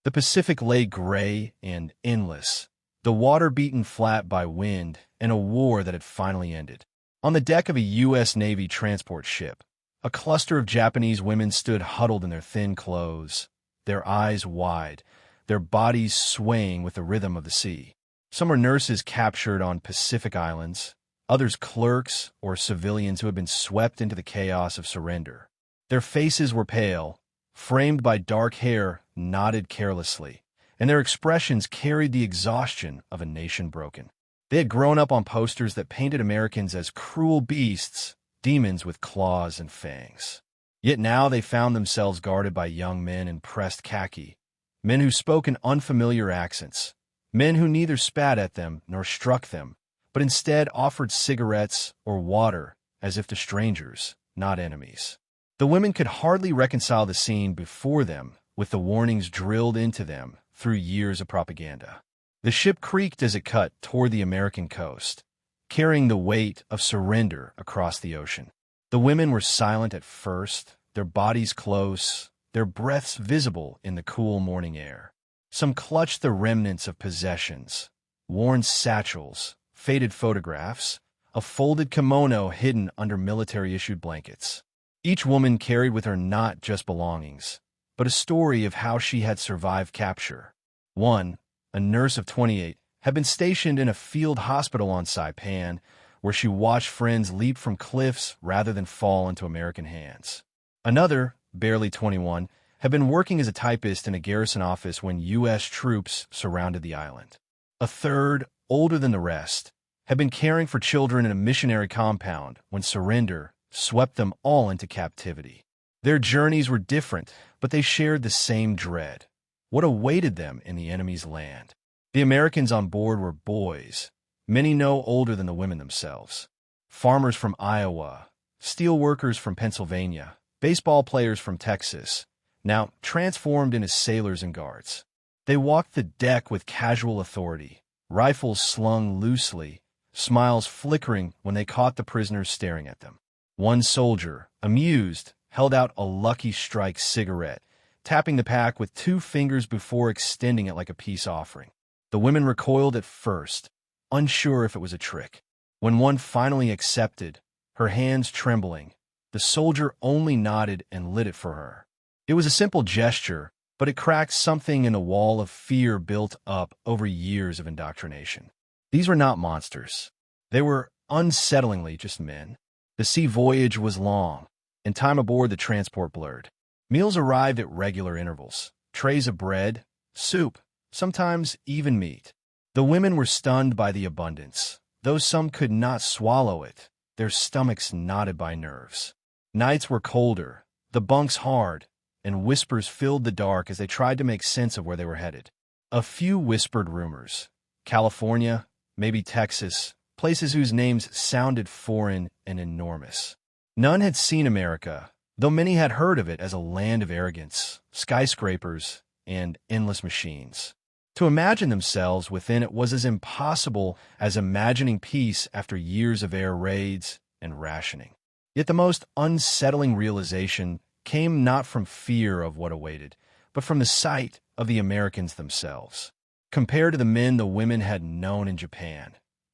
The Pacific lay gray and endless, the water beaten flat by wind and a war that had finally ended. On the deck of a U.S. Navy transport ship, a cluster of Japanese women stood huddled in their thin clothes, their eyes wide, their bodies swaying with the rhythm of the sea. Some were nurses captured on Pacific islands, others clerks or civilians who had been swept into the chaos of surrender. Their faces were pale, framed by dark hair knotted carelessly, and their expressions carried the exhaustion of a nation broken. They had grown up on posters that painted Americans as cruel beasts, demons with claws and fangs. Yet now they found themselves guarded by young men in pressed khaki, men who spoke in unfamiliar accents, men who neither spat at them nor struck them, but instead offered cigarettes or water as if to strangers, not enemies. The women could hardly reconcile the scene before them with the warnings drilled into them through years of propaganda. The ship creaked as it cut toward the American coast, carrying the weight of surrender across the ocean. The women were silent at first, their bodies close, their breaths visible in the cool morning air. Some clutched the remnants of possessions, worn satchels, faded photographs, a folded kimono hidden under military-issued blankets. Each woman carried with her not just belongings, but a story of how she had survived capture. One, a nurse of 28, had been stationed in a field hospital on Saipan, where she watched friends leap from cliffs rather than fall into American hands. Another, barely 21, had been working as a typist in a garrison office when U.S. troops surrounded the island. A third, older than the rest, had been caring for children in a missionary compound when surrender swept them all into captivity. Their journeys were different, but they shared the same dread. What awaited them in the enemy's land? The Americans on board were boys, many no older than the women themselves. Farmers from Iowa, steel workers from Pennsylvania, baseball players from Texas, now transformed into sailors and guards. They walked the deck with casual authority, rifles slung loosely, smiles flickering when they caught the prisoners staring at them. One soldier, amused, held out a Lucky Strike cigarette, tapping the pack with 2 fingers before extending it like a peace offering. The women recoiled at first, unsure if it was a trick. When one finally accepted, her hands trembling, the soldier only nodded and lit it for her. It was a simple gesture, but it cracked something in the wall of fear built up over years of indoctrination. These were not monsters. They were unsettlingly just men. The sea voyage was long, and time aboard the transport blurred. Meals arrived at regular intervals, trays of bread, soup, sometimes even meat. The women were stunned by the abundance. Though some could not swallow it, their stomachs knotted by nerves. Nights were colder, the bunks hard, and whispers filled the dark as they tried to make sense of where they were headed. A few whispered rumors. California, maybe Texas, places whose names sounded foreign and enormous. None had seen America, though many had heard of it as a land of arrogance, skyscrapers, and endless machines. To imagine themselves within it was as impossible as imagining peace after years of air raids and rationing. Yet the most unsettling realization came not from fear of what awaited, but from the sight of the Americans themselves. Compared to the men the women had known in Japan,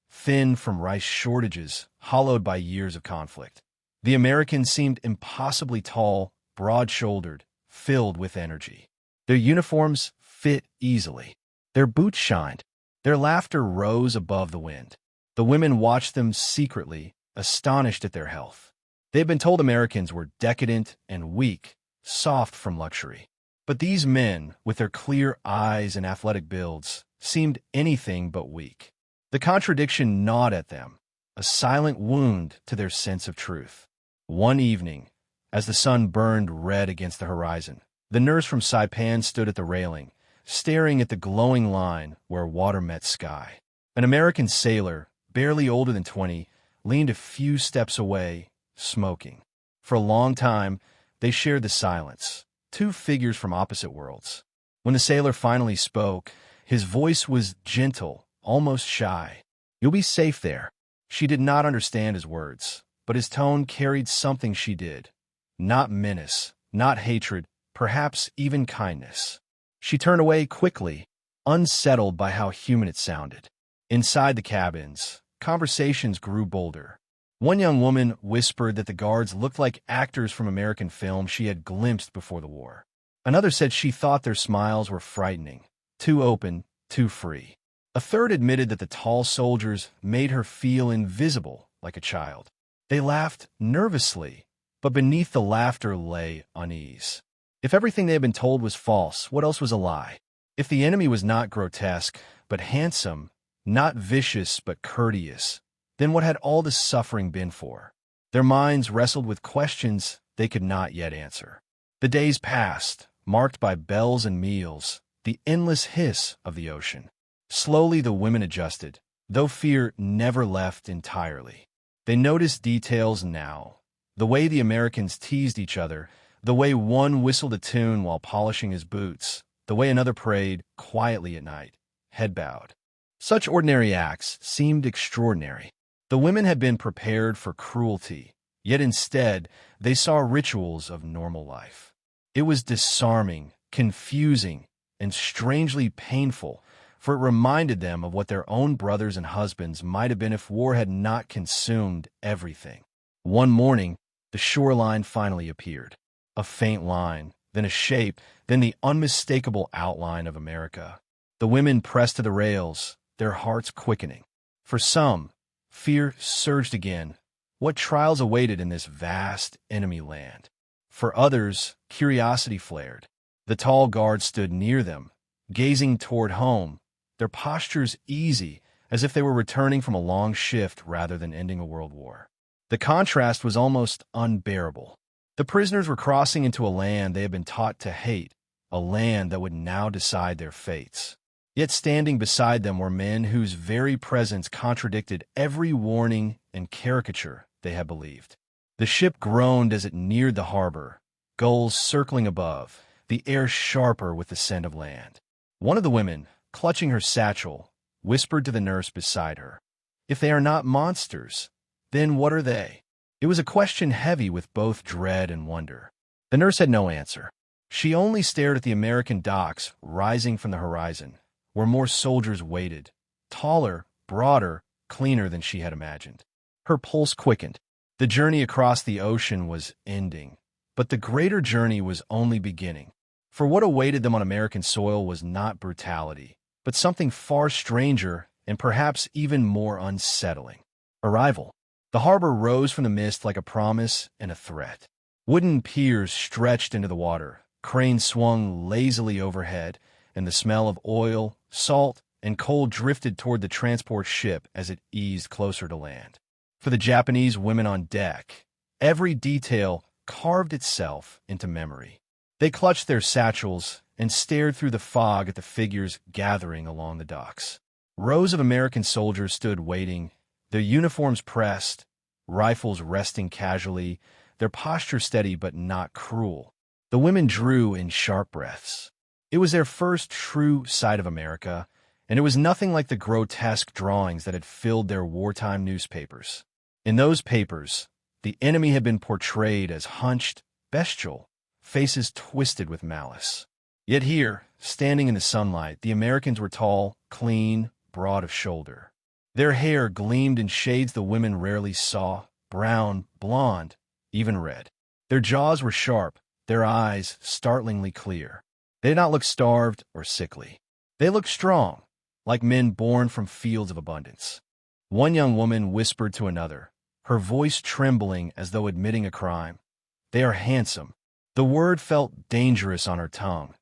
thin from rice shortages, hollowed by years of conflict, the Americans seemed impossibly tall, broad-shouldered, filled with energy. Their uniforms fit easily. Their boots shined. Their laughter rose above the wind. The women watched them secretly, astonished at their health. They had been told Americans were decadent and weak, soft from luxury. But these men, with their clear eyes and athletic builds, seemed anything but weak. The contradiction gnawed at them, a silent wound to their sense of truth. One evening, as the sun burned red against the horizon, the nurse from Saipan stood at the railing, staring at the glowing line where water met sky. An American sailor, barely older than 20, leaned a few steps away, smoking. For a long time, they shared the silence, 2 figures from opposite worlds. When the sailor finally spoke, his voice was gentle, almost shy. "You'll be safe there." She did not understand his words, but his tone carried something she did. Not menace, not hatred, perhaps even kindness. She turned away quickly, unsettled by how human it sounded. Inside the cabins, conversations grew bolder. One young woman whispered that the guards looked like actors from American films she had glimpsed before the war. Another said she thought their smiles were frightening, too open, too free. A third admitted that the tall soldiers made her feel invisible, like a child. They laughed nervously, but beneath the laughter lay unease. If everything they had been told was false, what else was a lie? If the enemy was not grotesque, but handsome, not vicious, but courteous, then what had all this suffering been for? Their minds wrestled with questions they could not yet answer. The days passed, marked by bells and meals, the endless hiss of the ocean. Slowly the women adjusted, though fear never left entirely. They noticed details now. The way the Americans teased each other, the way one whistled a tune while polishing his boots, the way another prayed quietly at night, head bowed. Such ordinary acts seemed extraordinary. The women had been prepared for cruelty, yet instead they saw rituals of normal life. It was disarming, confusing, and strangely painful, for it reminded them of what their own brothers and husbands might have been if war had not consumed everything. One morning, the shoreline finally appeared. A faint line, then a shape, then the unmistakable outline of America. The women pressed to the rails, their hearts quickening. For some, fear surged again. What trials awaited in this vast enemy land? For others, curiosity flared. The tall guards stood near them, gazing toward home, their postures easy, as if they were returning from a long shift rather than ending a world war. The contrast was almost unbearable. The prisoners were crossing into a land they had been taught to hate, a land that would now decide their fates. Yet standing beside them were men whose very presence contradicted every warning and caricature they had believed. The ship groaned as it neared the harbor, gulls circling above, the air sharper with the scent of land. One of the women, clutching her satchel, whispered to the nurse beside her, "If they are not monsters, then what are they?" It was a question heavy with both dread and wonder. The nurse had no answer. She only stared at the American docks rising from the horizon, where more soldiers waited, taller, broader, cleaner than she had imagined. Her pulse quickened. The journey across the ocean was ending, but the greater journey was only beginning. For what awaited them on American soil was not brutality, but something far stranger and perhaps even more unsettling. Arrival. The harbor rose from the mist like a promise and a threat. Wooden piers stretched into the water, cranes swung lazily overhead, and the smell of oil, salt, and coal drifted toward the transport ship as it eased closer to land. For the Japanese women on deck, every detail carved itself into memory. They clutched their satchels and stared through the fog at the figures gathering along the docks. Rows of American soldiers stood waiting, their uniforms pressed, rifles resting casually, their posture steady but not cruel. The women drew in sharp breaths. It was their first true sight of America, and it was nothing like the grotesque drawings that had filled their wartime newspapers. In those papers, the enemy had been portrayed as hunched, bestial, faces twisted with malice. Yet here, standing in the sunlight, the Americans were tall, clean, broad of shoulder. Their hair gleamed in shades the women rarely saw, brown, blonde, even red. Their jaws were sharp, their eyes startlingly clear. They did not look starved or sickly. They looked strong, like men born from fields of abundance. One young woman whispered to another, her voice trembling as though admitting a crime, "They are handsome." The word felt dangerous on her tongue,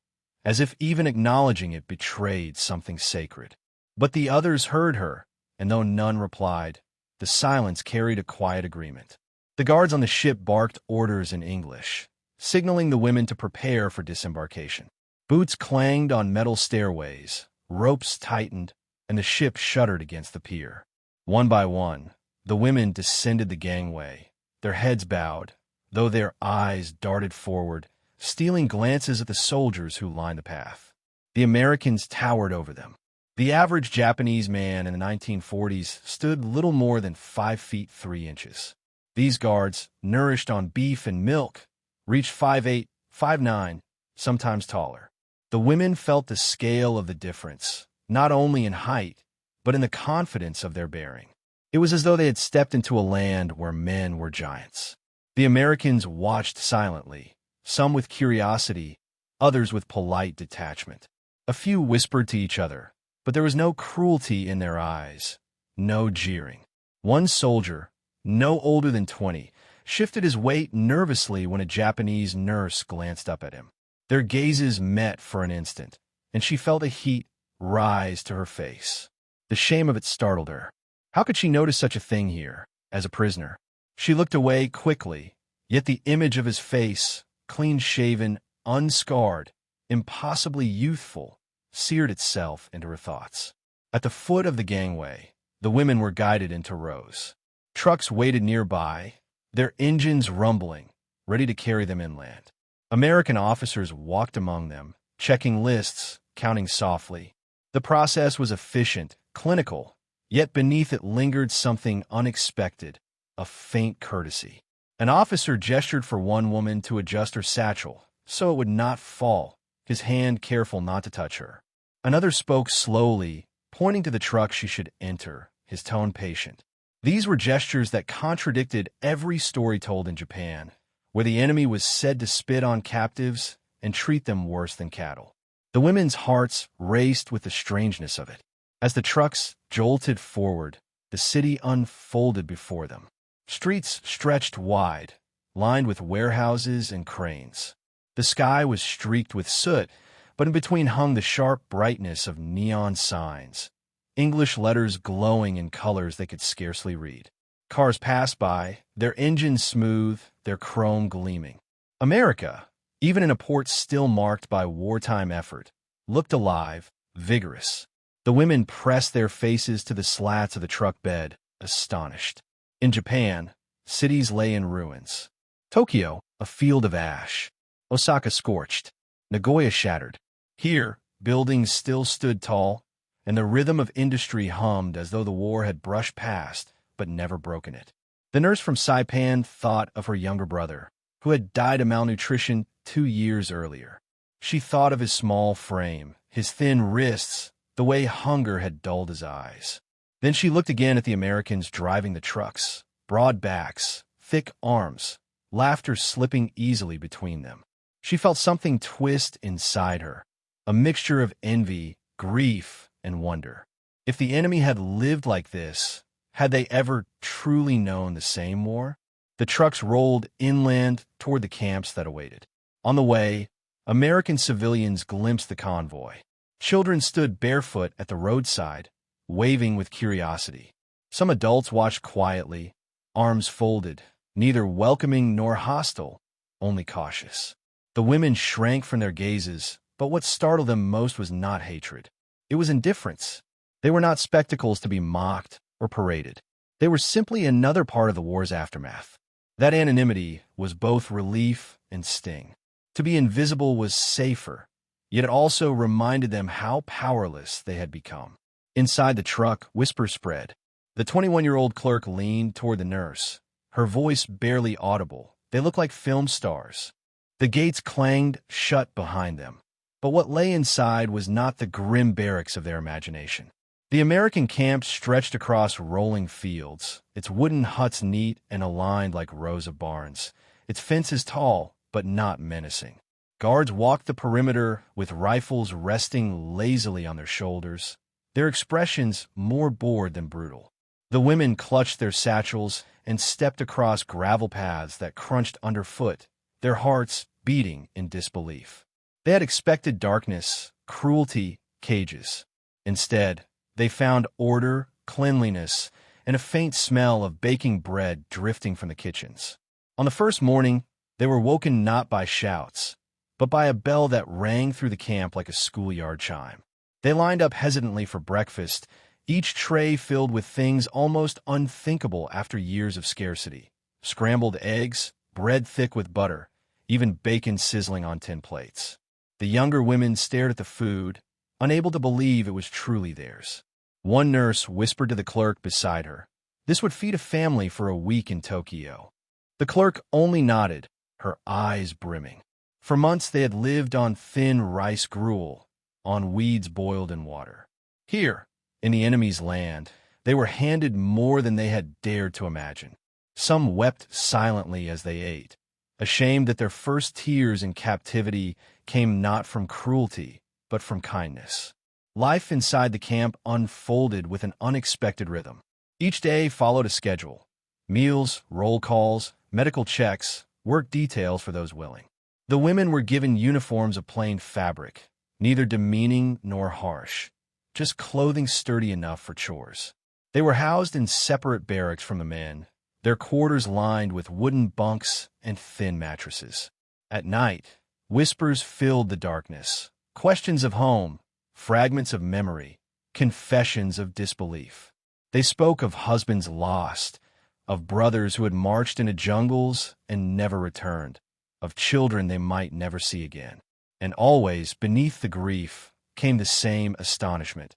as if even acknowledging it betrayed something sacred. But the others heard her, and though none replied, the silence carried a quiet agreement. The guards on the ship barked orders in English, signaling the women to prepare for disembarkation. Boots clanged on metal stairways, ropes tightened, and the ship shuddered against the pier. One by one, the women descended the gangway, their heads bowed, though their eyes darted forward, stealing glances at the soldiers who lined the path. The Americans towered over them. The average Japanese man in the 1940s stood little more than 5 feet 3 inches. These guards, nourished on beef and milk, reached 5'8", 5'9", sometimes taller. The The women felt the scale of the difference, not only in height, but in the confidence of their bearing. It was as though they had stepped into a land where men were giants. The Americans watched silently, some with curiosity, others with polite detachment. A few whispered to each other, but there was no cruelty in their eyes, no jeering. One soldier, no older than 20, shifted his weight nervously when a Japanese nurse glanced up at him. Their gazes met for an instant, and she felt a heat rise to her face. The shame of it startled her. How could she notice such a thing here, as a prisoner? She looked away quickly, yet the image of his face, clean-shaven, unscarred, impossibly youthful, seared itself into her thoughts. At the foot of the gangway, the women were guided into rows. Trucks waited nearby, their engines rumbling, ready to carry them inland. American officers walked among them, checking lists, counting softly. The process was efficient, clinical, yet beneath it lingered something unexpected, a faint courtesy. An officer gestured for one woman to adjust her satchel, so it would not fall, his hand careful not to touch her. Another spoke slowly, pointing to the truck she should enter, his tone patient. These were gestures that contradicted every story told in Japan, where the enemy was said to spit on captives and treat them worse than cattle. The women's hearts raced with the strangeness of it. As the trucks jolted forward, the city unfolded before them. Streets stretched wide, lined with warehouses and cranes. The sky was streaked with soot, but in between hung the sharp brightness of neon signs, English letters glowing in colors they could scarcely read. Cars passed by, their engines smooth, their chrome gleaming. America, even in a port still marked by wartime effort, looked alive, vigorous. The women pressed their faces to the slats of the truck bed, astonished. In Japan, cities lay in ruins. Tokyo, a field of ash. Osaka scorched. Nagoya shattered. Here, buildings still stood tall, and the rhythm of industry hummed as though the war had brushed past, but never broken it. The nurse from Saipan thought of her younger brother, who had died of malnutrition 2 years earlier. She thought of his small frame, his thin wrists, the way hunger had dulled his eyes. Then she looked again at the Americans driving the trucks, broad backs, thick arms, laughter slipping easily between them. She felt something twist inside her, a mixture of envy, grief, and wonder. If the enemy had lived like this, had they ever truly known the same war? The trucks rolled inland toward the camps that awaited. On the way, American civilians glimpsed the convoy. Children stood barefoot at the roadside, waving with curiosity. Some adults watched quietly, arms folded, neither welcoming nor hostile, only cautious. The women shrank from their gazes, but what startled them most was not hatred. It was indifference. They were not spectacles to be mocked or paraded. They were simply another part of the war's aftermath. That anonymity was both relief and sting. To be invisible was safer, yet it also reminded them how powerless they had become. Inside the truck, whispers spread. The 21-year-old clerk leaned toward the nurse, her voice barely audible. They looked like film stars. The gates clanged shut behind them. But what lay inside was not the grim barracks of their imagination. The American camp stretched across rolling fields, its wooden huts neat and aligned like rows of barns, its fences tall but not menacing. Guards walked the perimeter with rifles resting lazily on their shoulders, their expressions more bored than brutal. The women clutched their satchels and stepped across gravel paths that crunched underfoot, their hearts beating in disbelief. They had expected darkness, cruelty, cages. Instead, they found order, cleanliness, and a faint smell of baking bread drifting from the kitchens. On the first morning, they were woken not by shouts, but by a bell that rang through the camp like a schoolyard chime. They lined up hesitantly for breakfast, each tray filled with things almost unthinkable after years of scarcity. Scrambled eggs, bread thick with butter, even bacon sizzling on tin plates. The younger women stared at the food, unable to believe it was truly theirs. One nurse whispered to the clerk beside her, "This would feed a family for a week in Tokyo." The clerk only nodded, her eyes brimming. For months they had lived on thin rice gruel, on weeds boiled in water. Here, in the enemy's land, they were handed more than they had dared to imagine. Some wept silently as they ate, ashamed that their first tears in captivity came not from cruelty, but from kindness. Life inside the camp unfolded with an unexpected rhythm. Each day followed a schedule: meals, roll calls, medical checks, work details for those willing. The women were given uniforms of plain fabric, neither demeaning nor harsh, just clothing sturdy enough for chores. They were housed in separate barracks from the men, their quarters lined with wooden bunks and thin mattresses. At night, whispers filled the darkness, questions of home, fragments of memory, confessions of disbelief. They spoke of husbands lost, of brothers who had marched into jungles and never returned, of children they might never see again. And always, beneath the grief, came the same astonishment.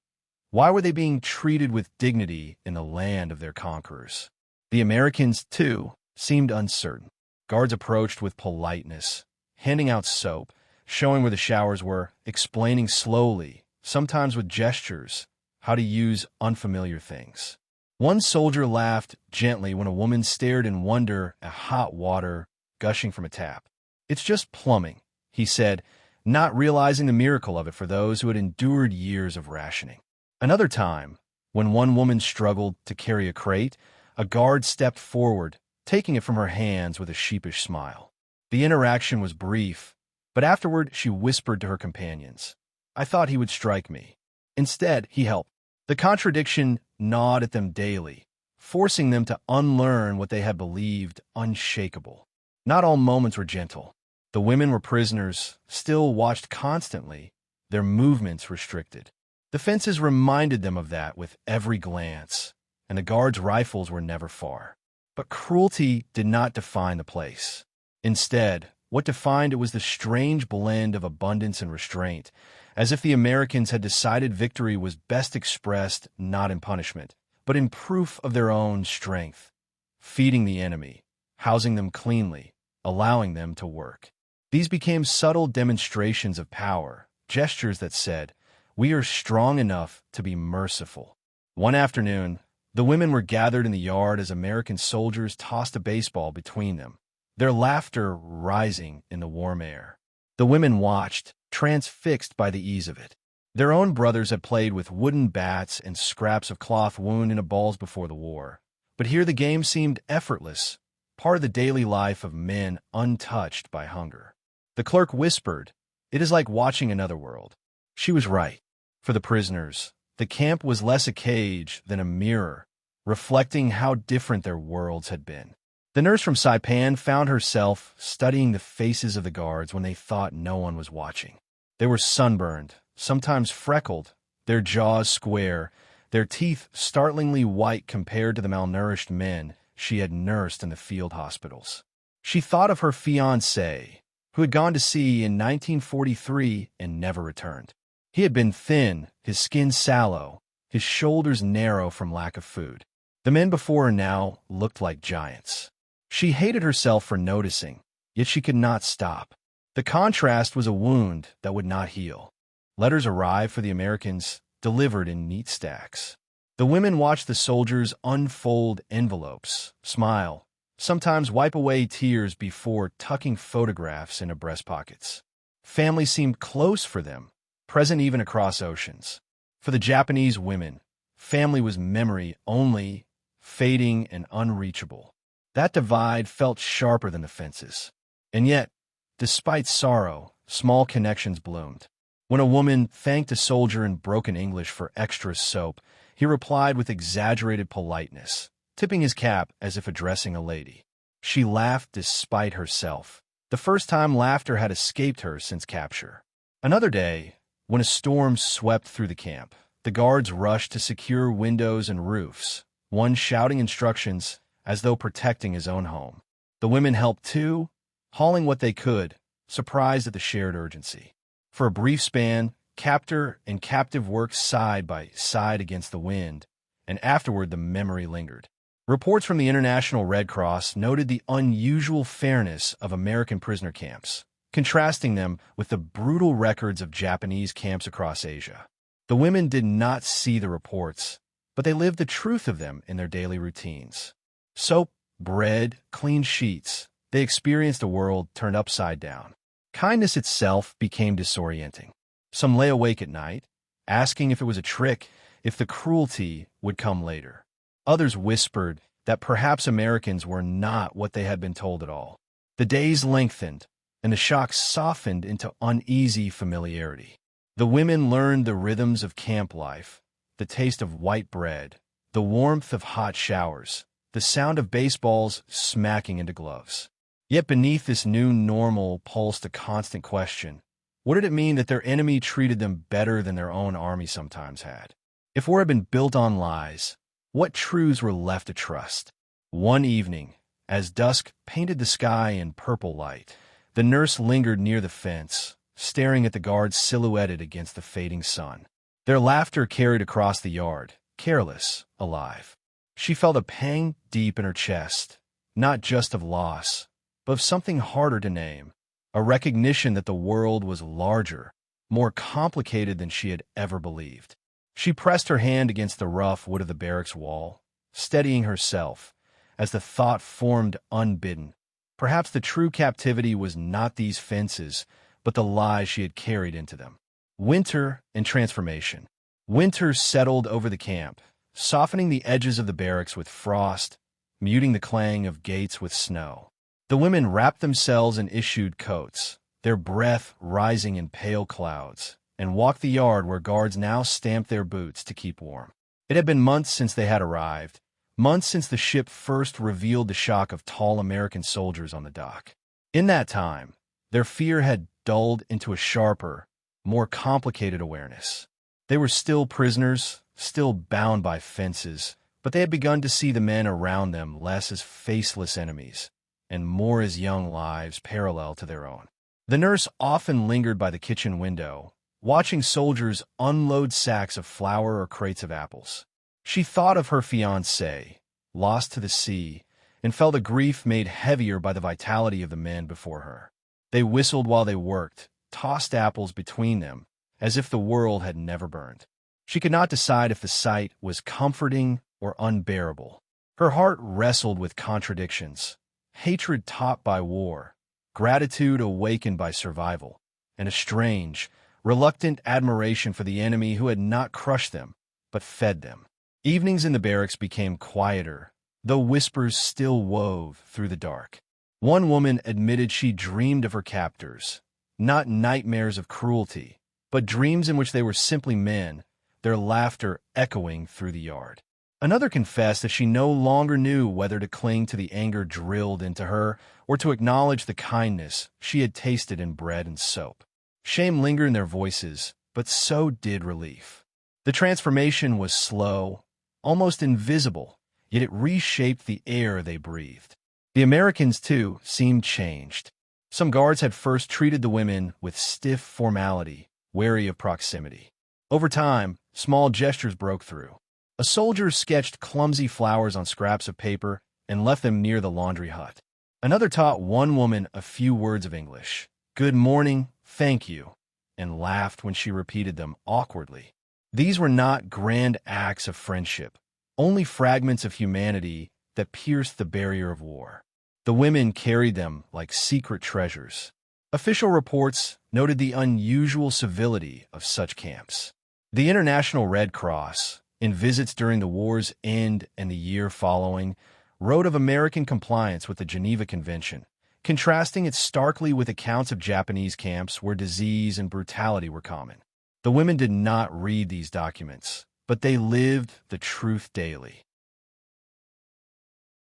Why were they being treated with dignity in the land of their conquerors? The Americans, too, seemed uncertain. Guards approached with politeness, handing out soap, showing where the showers were, explaining slowly, sometimes with gestures, how to use unfamiliar things. One soldier laughed gently when a woman stared in wonder at hot water gushing from a tap. "It's just plumbing," he said, not realizing the miracle of it for those who had endured years of rationing. Another time, when one woman struggled to carry a crate, a guard stepped forward, taking it from her hands with a sheepish smile. The interaction was brief, but afterward she whispered to her companions, "I thought he would strike me." Instead, he helped. The contradiction gnawed at them daily, forcing them to unlearn what they had believed unshakable. Not all moments were gentle. The women were prisoners, still watched constantly, their movements restricted. The fences reminded them of that with every glance, and the guards' rifles were never far. But cruelty did not define the place. Instead, what defined it was the strange blend of abundance and restraint, as if the Americans had decided victory was best expressed not in punishment, but in proof of their own strength, feeding the enemy, housing them cleanly, allowing them to work. These became subtle demonstrations of power, gestures that said, "We are strong enough to be merciful." One afternoon, the women were gathered in the yard as American soldiers tossed a baseball between them, their laughter rising in the warm air. The women watched, transfixed by the ease of it. Their own brothers had played with wooden bats and scraps of cloth wound into balls before the war, but here the game seemed effortless, part of the daily life of men untouched by hunger. The clerk whispered, "It is like watching another world." She was right. For the prisoners, the camp was less a cage than a mirror, reflecting how different their worlds had been. The nurse from Saipan found herself studying the faces of the guards when they thought no one was watching. They were sunburned, sometimes freckled, their jaws square, their teeth startlingly white compared to the malnourished men she had nursed in the field hospitals. She thought of her fiancé, who had gone to sea in 1943 and never returned. He had been thin, his skin sallow, his shoulders narrow from lack of food. The men before her now looked like giants. She hated herself for noticing, yet she could not stop. The contrast was a wound that would not heal. Letters arrived for the Americans, delivered in neat stacks. The women watched the soldiers unfold envelopes, smile, sometimes wipe away tears before tucking photographs into breast pockets. Family seemed close for them, present even across oceans. For the Japanese women, family was memory only, fading and unreachable. That divide felt sharper than the fences. And yet, despite sorrow, small connections bloomed. When a woman thanked a soldier in broken English for extra soap, he replied with exaggerated politeness, tipping his cap as if addressing a lady. She laughed despite herself, the first time laughter had escaped her since capture. Another day, when a storm swept through the camp, the guards rushed to secure windows and roofs, one shouting instructions as though protecting his own home. The women helped too, hauling what they could, surprised at the shared urgency. For a brief span, captor and captive worked side by side against the wind, and afterward the memory lingered. Reports from the International Red Cross noted the unusual fairness of American prisoner camps. contrasting them with the brutal records of Japanese camps across Asia. The women did not see the reports, but they lived the truth of them in their daily routines. Soap, bread, clean sheets. They experienced a world turned upside down. Kindness itself became disorienting. Some lay awake at night, asking if it was a trick, if the cruelty would come later. Others whispered that perhaps Americans were not what they had been told at all. The days lengthened, and the shock softened into uneasy familiarity. The women learned the rhythms of camp life, the taste of white bread, the warmth of hot showers, the sound of baseballs smacking into gloves. Yet beneath this new normal pulsed a constant question. What did it mean that their enemy treated them better than their own army sometimes had? If war had been built on lies, what truths were left to trust? One evening, as dusk painted the sky in purple light, the nurse lingered near the fence, staring at the guards silhouetted against the fading sun. Their laughter carried across the yard, careless, alive. She felt a pang deep in her chest, not just of loss, but of something harder to name, a recognition that the world was larger, more complicated than she had ever believed. She pressed her hand against the rough wood of the barracks wall, steadying herself, as the thought formed unbidden. Perhaps the true captivity was not these fences, but the lies she had carried into them. Winter and transformation. Winter settled over the camp, softening the edges of the barracks with frost, muting the clang of gates with snow. The women wrapped themselves in issued coats, their breath rising in pale clouds, and walked the yard where guards now stamped their boots to keep warm. It had been months since they had arrived, months since the ship first revealed the shock of tall American soldiers on the dock. In that time, their fear had dulled into a sharper, more complicated awareness. They were still prisoners, still bound by fences, but they had begun to see the men around them less as faceless enemies, and more as young lives parallel to their own. The nurse often lingered by the kitchen window, watching soldiers unload sacks of flour or crates of apples. She thought of her fiancé, lost to the sea, and felt a grief made heavier by the vitality of the men before her. They whistled while they worked, tossed apples between them, as if the world had never burned. She could not decide if the sight was comforting or unbearable. Her heart wrestled with contradictions. Hatred taught by war, gratitude awakened by survival, and a strange, reluctant admiration for the enemy who had not crushed them, but fed them. Evenings in the barracks became quieter, though whispers still wove through the dark. One woman admitted she dreamed of her captors, not nightmares of cruelty, but dreams in which they were simply men, their laughter echoing through the yard. Another confessed that she no longer knew whether to cling to the anger drilled into her or to acknowledge the kindness she had tasted in bread and soap. Shame lingered in their voices, but so did relief. The transformation was slow, almost invisible, yet it reshaped the air they breathed. The Americans, too, seemed changed. Some guards had first treated the women with stiff formality, wary of proximity. Over time, small gestures broke through. A soldier sketched clumsy flowers on scraps of paper and left them near the laundry hut. Another taught one woman a few words of English, "Good morning, thank you," and laughed when she repeated them awkwardly. These were not grand acts of friendship, only fragments of humanity that pierced the barrier of war. The women carried them like secret treasures. Official reports noted the unusual civility of such camps. The International Red Cross, in visits during the war's end and the year following, wrote of American compliance with the Geneva Convention, contrasting it starkly with accounts of Japanese camps where disease and brutality were common. The women did not read these documents, but they lived the truth daily.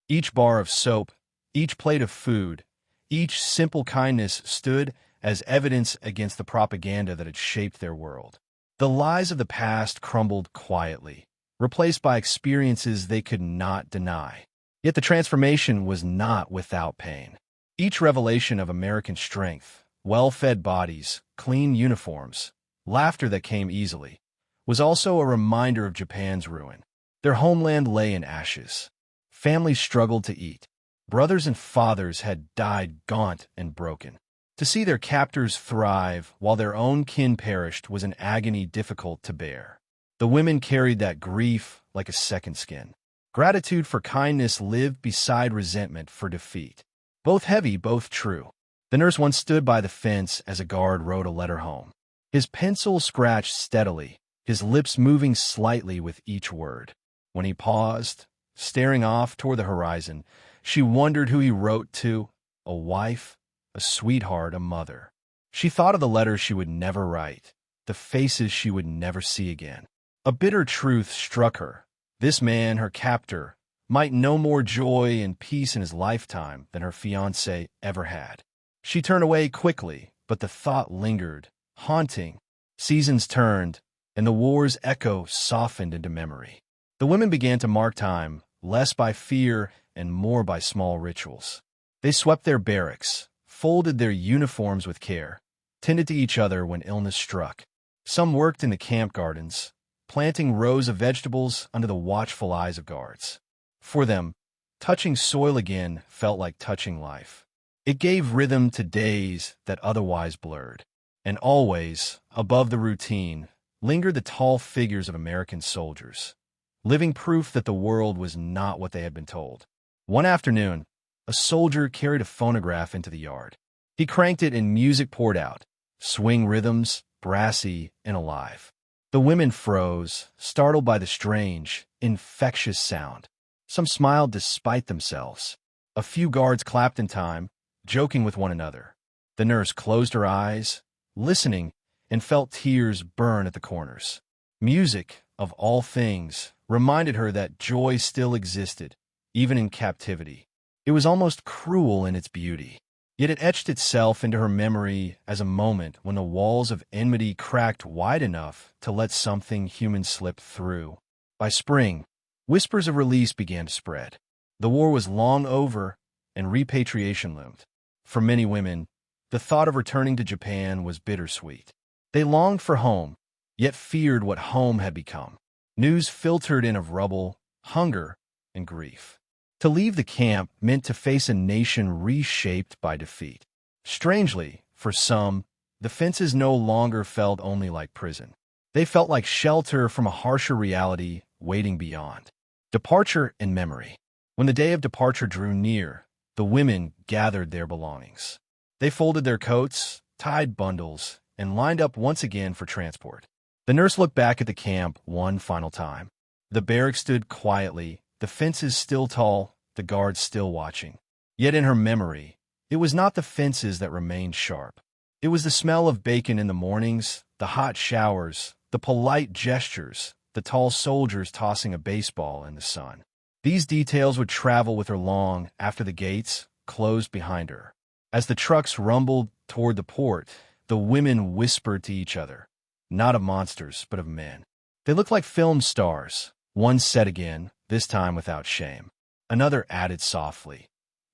Each bar of soap, each plate of food, each simple kindness stood as evidence against the propaganda that had shaped their world. The lies of the past crumbled quietly, replaced by experiences they could not deny. Yet the transformation was not without pain. Each revelation of American strength, well-fed bodies, clean uniforms, laughter that came easily, was also a reminder of Japan's ruin. Their homeland lay in ashes. Families struggled to eat. Brothers and fathers had died gaunt and broken. To see their captors thrive while their own kin perished was an agony difficult to bear. The women carried that grief like a second skin. Gratitude for kindness lived beside resentment for defeat. Both heavy, both true. The nurse once stood by the fence as a guard wrote a letter home. His pencil scratched steadily, his lips moving slightly with each word. When he paused, staring off toward the horizon, she wondered who he wrote to: a wife, a sweetheart, a mother. She thought of the letters she would never write, the faces she would never see again. A bitter truth struck her. This man, her captor, might know more joy and peace in his lifetime than her fiancé ever had. She turned away quickly, but the thought lingered, haunting. Seasons turned, and the war's echo softened into memory. The women began to mark time, less by fear and more by small rituals. They swept their barracks, folded their uniforms with care, tended to each other when illness struck. Some worked in the camp gardens, planting rows of vegetables under the watchful eyes of guards. For them, touching soil again felt like touching life. It gave rhythm to days that otherwise blurred. And always, above the routine, lingered the tall figures of American soldiers, living proof that the world was not what they had been told. One afternoon, a soldier carried a phonograph into the yard. He cranked it and music poured out, swing rhythms, brassy and alive. The women froze, startled by the strange, infectious sound. Some smiled despite themselves. A few guards clapped in time, joking with one another. The nurse closed her eyes, listening, and felt tears burn at the corners. Music, of all things, reminded her that joy still existed, even in captivity. It was almost cruel in its beauty. Yet it etched itself into her memory as a moment when the walls of enmity cracked wide enough to let something human slip through. By spring, whispers of release began to spread. The war was long over, and repatriation loomed. For many women, the thought of returning to Japan was bittersweet. They longed for home, yet feared what home had become. News filtered in of rubble, hunger, and grief. To leave the camp meant to face a nation reshaped by defeat. Strangely, for some, the fences no longer felt only like prison. They felt like shelter from a harsher reality waiting beyond. Departure and memory. When the day of departure drew near, the women gathered their belongings. They folded their coats, tied bundles, and lined up once again for transport. The nurse looked back at the camp one final time. The barracks stood quietly, the fences still tall, the guards still watching. Yet in her memory, it was not the fences that remained sharp. It was the smell of bacon in the mornings, the hot showers, the polite gestures, the tall soldiers tossing a baseball in the sun. These details would travel with her long after the gates closed behind her. As the trucks rumbled toward the port, the women whispered to each other, not of monsters, but of men. They looked like film stars. One said again, this time without shame. Another added softly,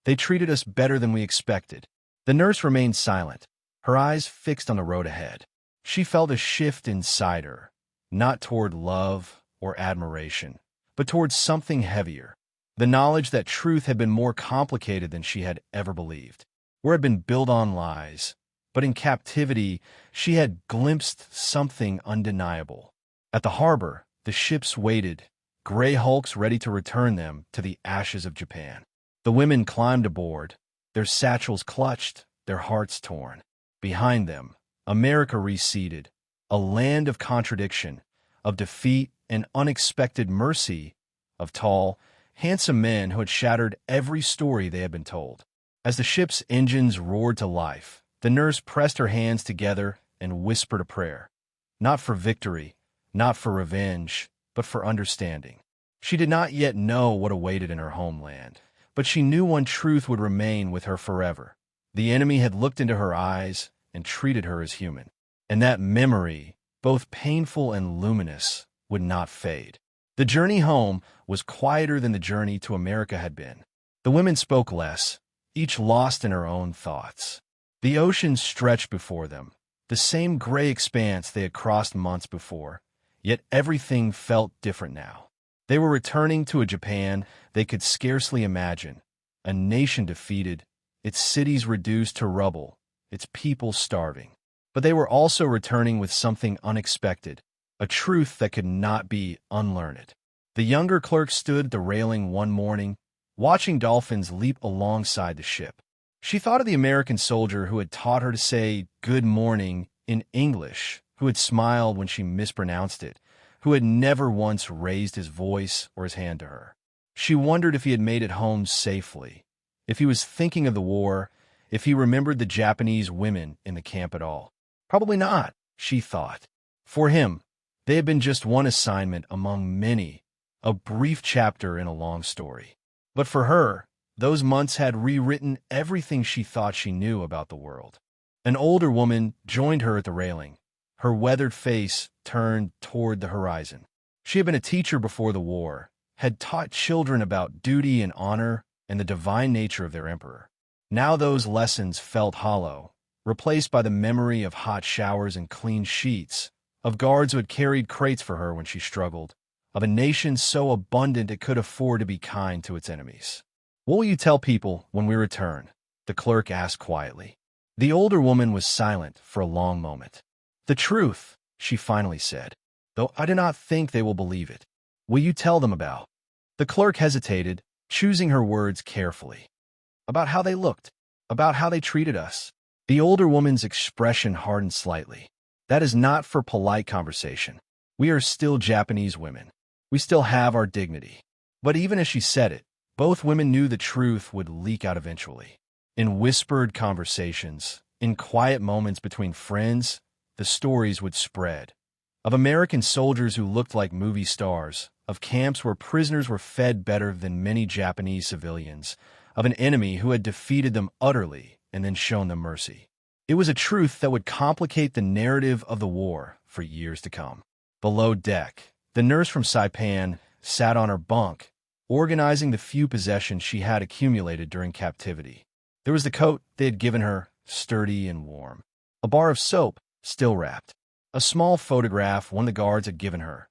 "They treated us better than we expected." The nurse remained silent, her eyes fixed on the road ahead. She felt a shift inside her, not toward love or admiration, but toward something heavier. The knowledge that truth had been more complicated than she had ever believed. War had been built on lies, but in captivity, she had glimpsed something undeniable. At the harbor, the ships waited, gray hulks ready to return them to the ashes of Japan. The women climbed aboard, their satchels clutched, their hearts torn. Behind them, America receded, a land of contradiction, of defeat and unexpected mercy, of tall, handsome men who had shattered every story they had been told. As the ship's engines roared to life, the nurse pressed her hands together and whispered a prayer. Not for victory, not for revenge, but for understanding. She did not yet know what awaited in her homeland, but she knew one truth would remain with her forever. The enemy had looked into her eyes and treated her as human. And that memory, both painful and luminous, would not fade. The journey home was quieter than the journey to America had been. The women spoke less, each lost in her own thoughts. The ocean stretched before them, the same gray expanse they had crossed months before, yet everything felt different now. They were returning to a Japan they could scarcely imagine, a nation defeated, its cities reduced to rubble, its people starving. But they were also returning with something unexpected, a truth that could not be unlearned. The younger clerk stood at the railing one morning, watching dolphins leap alongside the ship. She thought of the American soldier who had taught her to say "good morning" in English, who had smiled when she mispronounced it, who had never once raised his voice or his hand to her. She wondered if he had made it home safely, if he was thinking of the war, if he remembered the Japanese women in the camp at all. Probably not, she thought. For him, they had been just one assignment among many, a brief chapter in a long story. But for her, those months had rewritten everything she thought she knew about the world. An older woman joined her at the railing, her weathered face turned toward the horizon. She had been a teacher before the war, had taught children about duty and honor and the divine nature of their emperor. Now those lessons felt hollow, replaced by the memory of hot showers and clean sheets, of guards who had carried crates for her when she struggled, of a nation so abundant it could afford to be kind to its enemies. "What will you tell people when we return?" the clerk asked quietly. The older woman was silent for a long moment. "The truth," she finally said, "though I do not think they will believe it. Will you tell them about?" The clerk hesitated, choosing her words carefully. "About how they looked, about how they treated us." The older woman's expression hardened slightly. "That is not for polite conversation. We are still Japanese women. We still have our dignity." But even as she said it, both women knew the truth would leak out eventually. In whispered conversations, in quiet moments between friends, the stories would spread. Of American soldiers who looked like movie stars, of camps where prisoners were fed better than many Japanese civilians, of an enemy who had defeated them utterly and then shown them mercy. It was a truth that would complicate the narrative of the war for years to come. Below deck, the nurse from Saipan sat on her bunk, organizing the few possessions she had accumulated during captivity. There was the coat they had given her, sturdy and warm. A bar of soap, still wrapped. A small photograph one of the guards had given her,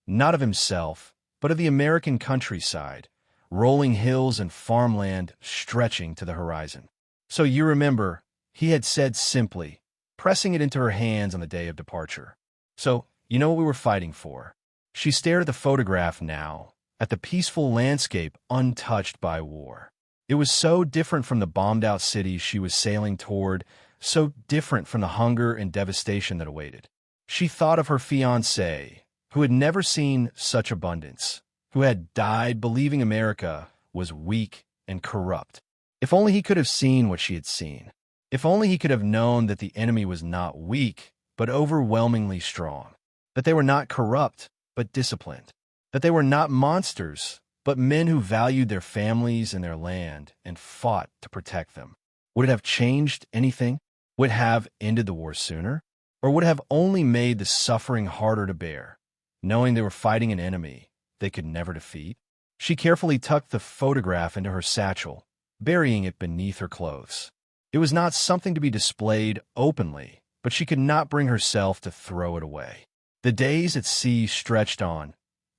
not of himself, but of the American countryside, rolling hills and farmland stretching to the horizon. "So you remember," he had said simply, pressing it into her hands on the day of departure. "So, you know what we were fighting for." She stared at the photograph now, at the peaceful landscape untouched by war. It was so different from the bombed-out cities she was sailing toward, so different from the hunger and devastation that awaited. She thought of her fiancé, who had never seen such abundance, who had died believing America was weak and corrupt. If only he could have seen what she had seen. If only he could have known that the enemy was not weak, but overwhelmingly strong. That they were not corrupt, but disciplined. That they were not monsters, but men who valued their families and their land and fought to protect them. Would it have changed anything? Would it have ended the war sooner? Or would it have only made the suffering harder to bear, knowing they were fighting an enemy they could never defeat? She carefully tucked the photograph into her satchel, burying it beneath her clothes. It was not something to be displayed openly, but she could not bring herself to throw it away. The days at sea stretched on,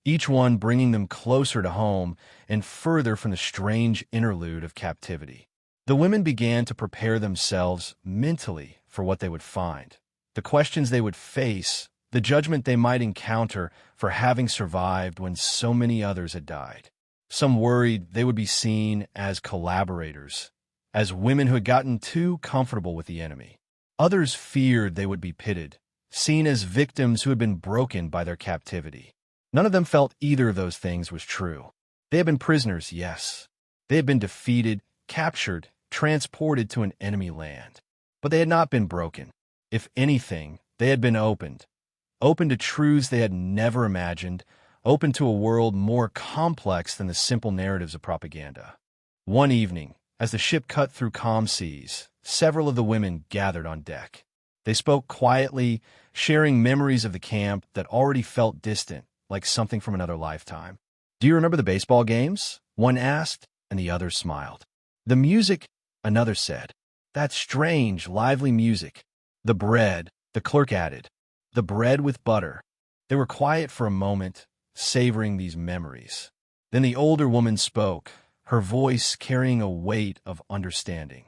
each one bringing them closer to home and further from the strange interlude of captivity. The women began to prepare themselves mentally for what they would find, the questions they would face, the judgment they might encounter for having survived when so many others had died. Some worried they would be seen as collaborators, as women who had gotten too comfortable with the enemy. Others feared they would be pitted, seen as victims who had been broken by their captivity. None of them felt either of those things was true. They had been prisoners, yes. They had been defeated, captured, transported to an enemy land. But they had not been broken. If anything, they had been opened to truths they had never imagined, open to a world more complex than the simple narratives of propaganda. One evening, as the ship cut through calm seas, several of the women gathered on deck. They spoke quietly, sharing memories of the camp that already felt distant, like something from another lifetime. "Do you remember the baseball games?" one asked, and the other smiled. "The music," another said. "That strange, lively music." "The bread," the clerk added. "The bread with butter." They were quiet for a moment, savoring these memories. Then the older woman spoke, her voice carrying a weight of understanding.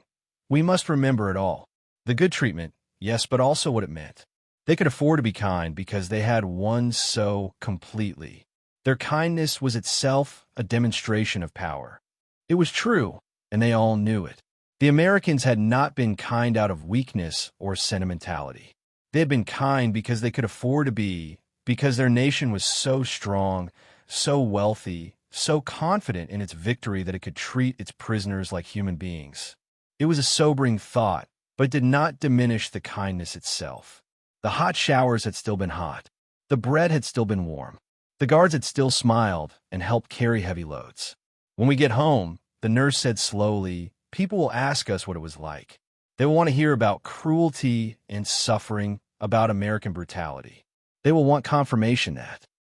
"We must remember it all. The good treatment, yes, but also what it meant. They could afford to be kind because they had won so completely. Their kindness was itself a demonstration of power. It was true, and they all knew it. The Americans had not been kind out of weakness or sentimentality. They had been kind because they could afford to be, because their nation was so strong, so wealthy, so confident in its victory that it could treat its prisoners like human beings. It was a sobering thought, but it did not diminish the kindness itself. The hot showers had still been hot. The bread had still been warm. The guards had still smiled and helped carry heavy loads. When we get home, the nurse said slowly, people will ask us what it was like. They will want to hear about cruelty and suffering, about American brutality. They will want confirmation that